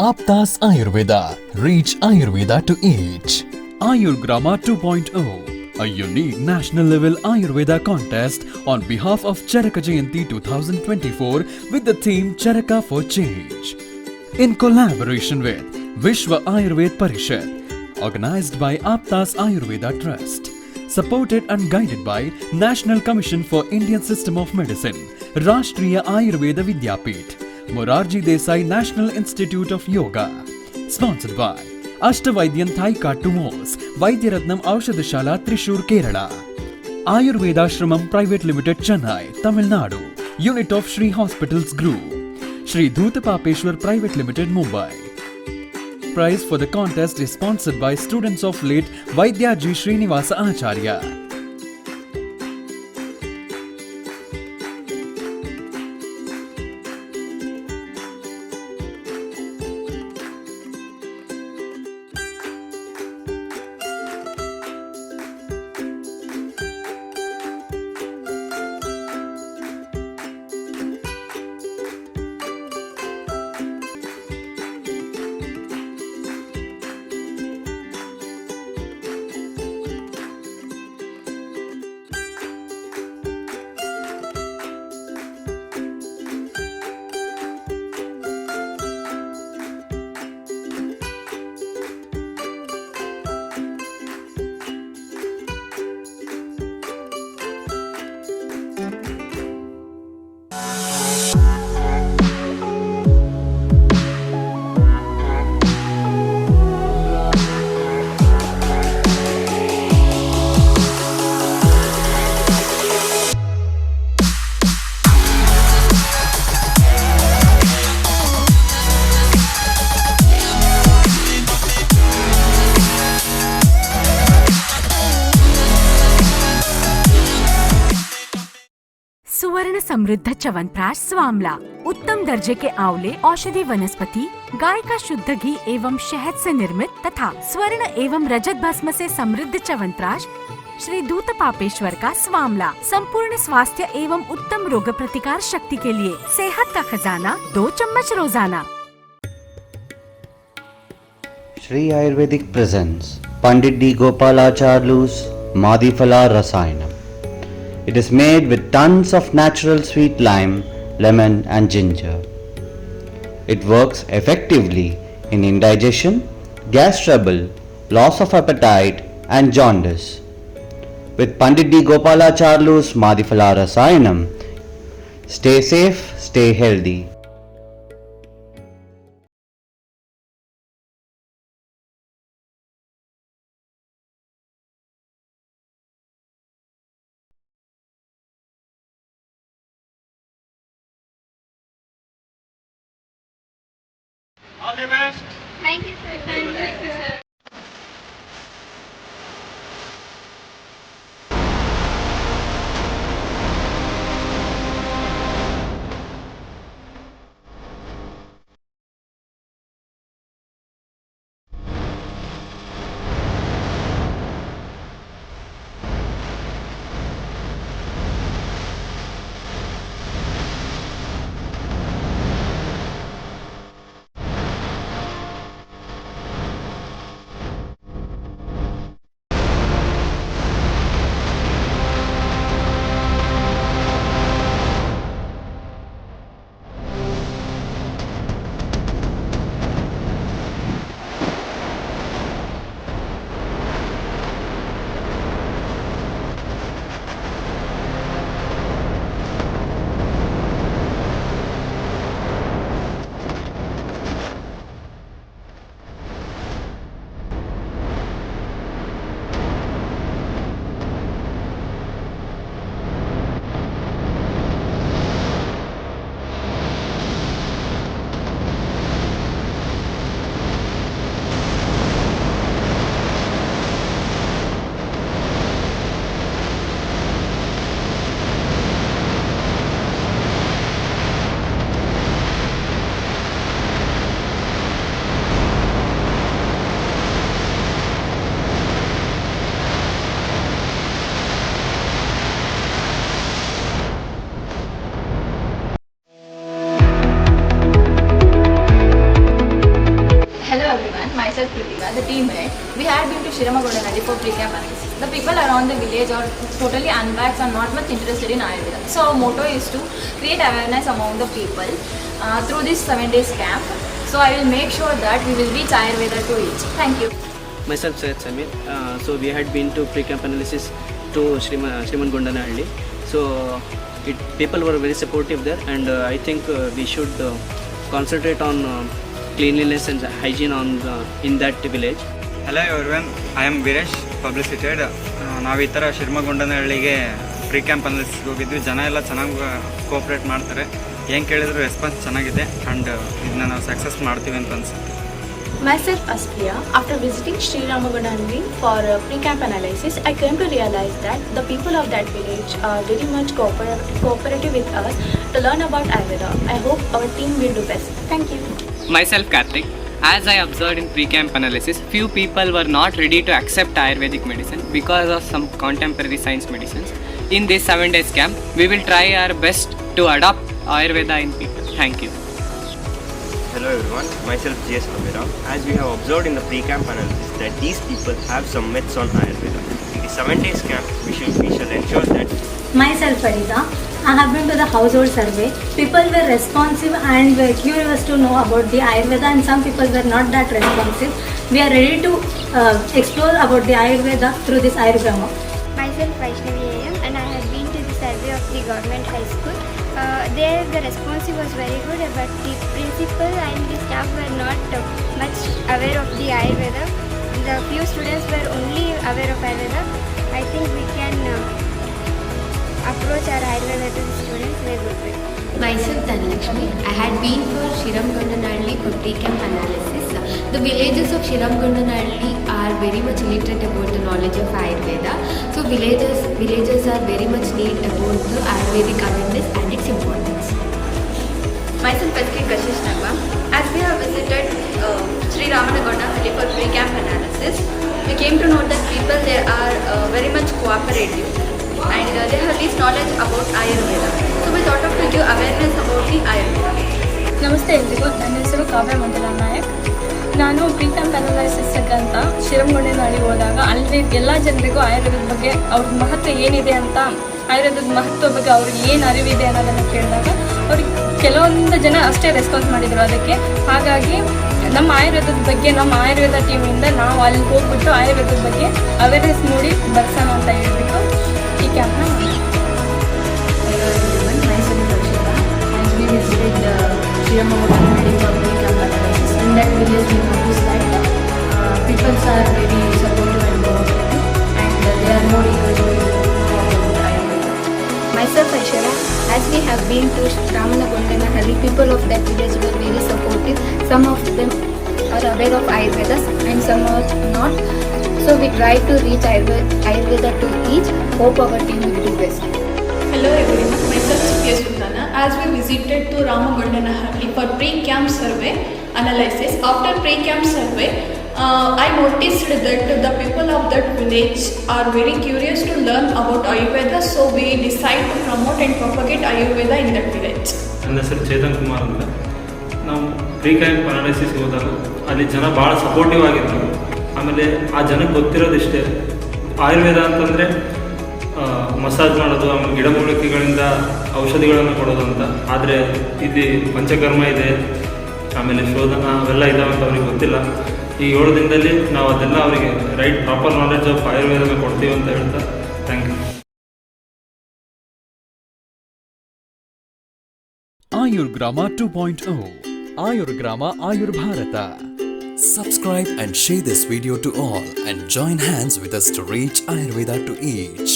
Aptas Ayurveda. Reach Ayurveda to each. Ayurgrama 2.0, a unique national level Ayurveda contest on behalf of Charaka Jayanti 2024 with the theme Charaka for Change. In collaboration with Vishwa Ayurved Parishad, organized by Aptas Ayurveda Trust, supported and guided by National Commission for Indian System of Medicine, Rashtriya Ayurveda Vidyapith, Morarji Desai National Institute of Yoga, sponsored by Ashtavaidyan Thaika Tumos, Vaidyaratnam Aushadashala Trishur Kerala, Ayurveda Shramam Private Limited Chennai, Tamil Nadu, Unit of Shri Hospitals Group, Shri Dhutapapeshwar Private Limited Mumbai. Prize for the contest is sponsored by students of late Vaidyaji Srinivasa Acharya. सुवर्ण समृद्ध च्यवनप्राश स्वामला, उत्तम दर्जे के आंवले औषधि वनस्पति, गाय का शुद्ध घी एवं शहद से निर्मित तथा स्वर्ण एवं रजत भस्म से समृद्ध च्यवनप्राश श्री धूतपापेश्वर का स्वामला, संपूर्ण स्वास्थ्य एवं उत्तम रोग प्रतिकार शक्ति के लिए सेहत का खजाना, 2 चम्मच रोजाना। Sri Ayurvedic presents Pandit D. Gopalacharlu's Madhifala Rasayanam. It is made with tons of natural sweet lime, lemon and ginger. It works effectively in indigestion, gas trouble, loss of appetite and jaundice. With Pandit D. Gopalacharlu's Madhifala Rasayanam, stay safe, stay healthy. All the best. Thank you, sir. Thank you, sir. myself Kritika, the team head. We had been to Shiramagondanadi for pre-camp analysis. The people around the village are totally unvaxxed and not much interested in Ayurveda. So our motto is to create awareness among the people through this 7 days camp. So I will make sure that we will reach Ayurveda to each. Thank you. Myself Syed Samir. So we had been to pre-camp analysis to Shrimangondanahalli. So people were very supportive there, and I think we should concentrate on cleanliness and hygiene in that village. Hello everyone, I am Veeresh, ಪಬ್ಲಿಸಿಟೆಡ್. ನಾವು ಈ ಥರ ಶಿವಮೊಗ್ಗನಹಳ್ಳಿಗೆ pre camp ಅನಾಲಿಸಿಸ್ಗೆ ಹೋಗಿದ್ವಿ. ಜನ ಎಲ್ಲ ಚೆನ್ನಾಗಿ cooperate ಮಾಡ್ತಾರೆ, ಏನು ಕೇಳಿದ್ರು ರೆಸ್ಪಾನ್ಸ್ ಚೆನ್ನಾಗಿದೆ, ಆ್ಯಂಡ್ ಇದನ್ನ ನಾವು ಸಕ್ಸಸ್ ಮಾಡ್ತೀವಿ ಅಂತ ಅನಿಸುತ್ತೆ. Myself Aspriya, after visiting Sri Ramagondanadi for pre-camp analysis, I came to realize that the people of that village are very much cooperative with us to learn about Ayurveda. I hope our team will do best. Thank you. Myself Karthik. As I observed in pre-camp analysis, few people were not ready to accept Ayurvedic medicine because of some contemporary science medicines. In this 7 days camp, we will try our best to adopt Ayurveda in people. Thank you. Hello everyone, myself J.S. Amira. As we have observed in the pre-camp analysis that these people have some myths on Ayurveda. In the 7 days camp, we shall ensure that. Myself Farida. I have been to the household survey. People were responsive and were curious to know about the Ayurveda, and some people were not that responsive. We are ready to explore about the Ayurveda through this Ayurgrama. Myself Vaishnavi AM, and I have been to the survey of the government high school. There the response was very good, but the principal and the staff were not much aware of the Ayurveda. The few students were only aware of Ayurveda. I think we can approach our Ayurveda to the students in a good way. Myself Dhanlakshmi. I had been for Shriramgondanahalli for pre-camp analysis. The villages of Shriramgondanahalli are very much literate about the knowledge of Ayurveda. So villagers are very much need about the Ayurvedic awareness and its importance. Myself SK Kashish Nagwa. As we have visited Sri Ramagondanahalli for pre-camp analysis, we came to know that people there are very much cooperative, and they have least knowledge about Ayurveda. So we thought of to give awareness about the Ayurveda. ನಮಸ್ತೆ ಎಲ್ರಿಗೂ, ನನ್ನ ಹೆಸರು ಕಾವ್ಯ ಮಂಜುಳಾ ನಾಯಕ್. ನಾನು pre camp analysis ಅಂತ ಶಿರಮಗೊಂಡನಹಳ್ಳಿ ಹೋದಾಗ ಅಲ್ಲಿ ಎಲ್ಲ ಜನರಿಗೂ ಆಯುರ್ವೇದದ ಬಗ್ಗೆ ಅವ್ರ ಮಹತ್ವ ಏನಿದೆ ಅಂತ, ಆಯುರ್ವೇದದ ಮಹತ್ವ ಬಗ್ಗೆ ಅವ್ರಿಗೆ ಏನು ಅರಿವಿದೆ ಅನ್ನೋದನ್ನು ಕೇಳಿದಾಗ ಅವ್ರಿಗೆ ಕೆಲವೊಂದು ಜನ ಅಷ್ಟೇ ರೆಸ್ಪಾನ್ಸ್ ಮಾಡಿದರು ಅದಕ್ಕೆ. ಹಾಗಾಗಿ ನಮ್ಮ ಆಯುರ್ವೇದದ ಬಗ್ಗೆ ನಮ್ಮ ಆಯುರ್ವೇದ ಟೀಮಿಂದ ನಾವು ಅಲ್ಲಿ ಹೋಗ್ಬಿಟ್ಟು ಆಯುರ್ವೇದದ ಬಗ್ಗೆ ಅವೇರ್ನೆಸ್ ಮೂಡಿ ಬರ್ಸೋಣ ಅಂತ ಹೇಳ್ಬಿಟ್ಟು ಈ ಕ್ಯಾಂಪ್ನ ಮಾಡಿದ್ವಿ. Shriramgondanahalli for pre-camp analysis. In that village, we noticed that people are very supportive and cooperative, and they are more eager to know about Ayurveda. Myself Aishwarya. As we have been to Ramagondanahalli, people of that village were very supportive. Some of them are aware of Ayurveda and some are not. So we try to reach Ayurveda to each. Hope our team will do best. Hello everyone, myself Sukhya Sultana. As we visited to Ramagondanahalli for pre-camp survey analysis, after pre-camp survey, I noticed that the people of that village are very curious to learn about Ayurveda, so we decide to promote and propagate Ayurveda in that village. ನನ್ನ ಹೆಸರು ಚೇತನ್ ಕುಮಾರ್ ಅಂತ. ನಾವು pre camp ಅನಾಲಿಸಿಸ್ಗೆ ಹೋದಾಗ ಅಲ್ಲಿ ಜನ ಭಾಳ supportive ಆಗಿದ್ರು. ಆಮೇಲೆ ಆ ಜನಕ್ಕೆ ಗೊತ್ತಿರೋದಿಷ್ಟೇ, ಆಯುರ್ವೇದ ಅಂತಂದರೆ ಮಸಾಜ್ ಮಾಡೋದು, ಆಮೇಲೆ ಗಿಡಮೂಲಿಕೆಗಳಿಂದ ಔಷಧಿಗಳನ್ನು ಕೊಡೋದು ಅಂತ. ಆದರೆ ಇಲ್ಲಿ ಪಂಚಕರ್ಮ ಇದೆ, ಆಮೇಲೆ ಶೋಧನ ಅವೆಲ್ಲ ಇದಾವೆ ಅಂತ ಅವ್ರಿಗೆ ಗೊತ್ತಿಲ್ಲ. ಈ 7 ದಿನದಲ್ಲಿ ನಾವು ಅದೆಲ್ಲ ಅವರಿಗೆ ರೈಟ್ ಪ್ರಾಪರ್ ನಾಲೆಡ್ಜ್ ಆಫ್ ಆಯುರ್ವೇದನ ಕೊಡ್ತೀವಿ ಅಂತ ಹೇಳ್ತಾ thank you. Ayurgrama 2.0 Ayurgrama Ayur Bharata. Subscribe and share this video to all and join hands with us to reach Ayurveda to each.